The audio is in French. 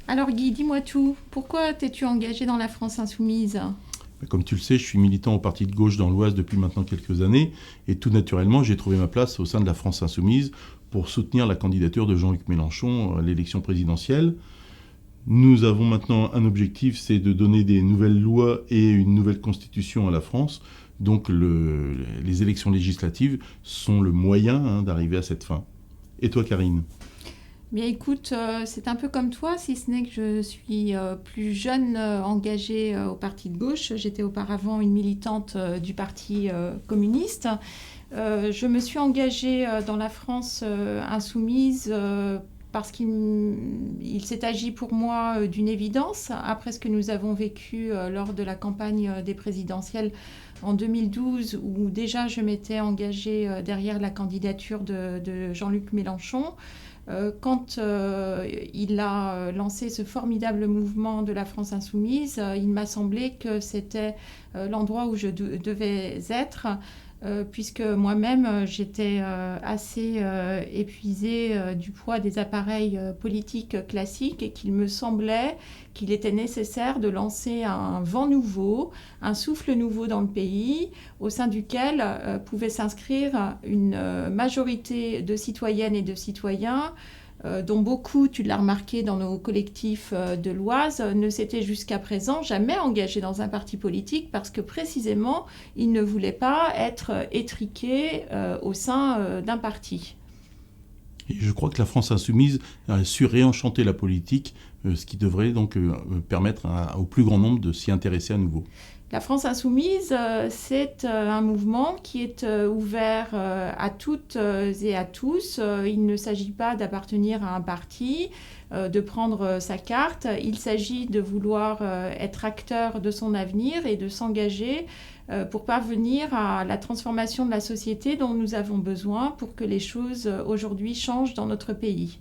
Alors Guy, dis-moi tout. Pourquoi t'es-tu engagé dans la France insoumise? Comme tu le sais, je suis militant au parti de gauche dans l'Oise depuis maintenant quelques années, et tout naturellement, j'ai trouvé ma place au sein de la France insoumise pour soutenir la candidature de Jean-Luc Mélenchon à l'élection présidentielle. Nous avons maintenant un objectif, c'est de donner des nouvelles lois et une nouvelle constitution à la France. Donc les élections législatives sont le moyen d'arriver à cette fin. Et toi, Karine? Bien écoute, c'est un peu comme toi, si ce n'est que je suis plus jeune engagée au parti de gauche. J'étais auparavant une militante du parti communiste. Je me suis engagée dans la France insoumise parce qu'il s'est agi pour moi d'une évidence, après ce que nous avons vécu lors de la campagne des présidentielles en 2012, où déjà je m'étais engagée derrière la candidature de Jean-Luc Mélenchon. Quand il a lancé ce formidable mouvement de la France insoumise, il m'a semblé que c'était l'endroit où je devais être, puisque moi-même j'étais assez épuisée du poids des appareils politiques classiques et qu'il me semblait qu'il était nécessaire de lancer un vent nouveau, un souffle nouveau dans le pays, au sein duquel pouvait s'inscrire une majorité de citoyennes et de citoyens dont beaucoup, tu l'as remarqué dans nos collectifs de l'Oise, ne s'étaient jusqu'à présent jamais engagés dans un parti politique parce que précisément, ils ne voulaient pas être étriqués au sein d'un parti. Et je crois que la France insoumise a su réenchanter la politique, ce qui devrait donc permettre au plus grand nombre de s'y intéresser à nouveau. La France insoumise, c'est un mouvement qui est ouvert à toutes et à tous. Il ne s'agit pas d'appartenir à un parti, de prendre sa carte. Il s'agit de vouloir être acteur de son avenir et de s'engager pour parvenir à la transformation de la société dont nous avons besoin pour que les choses aujourd'hui changent dans notre pays.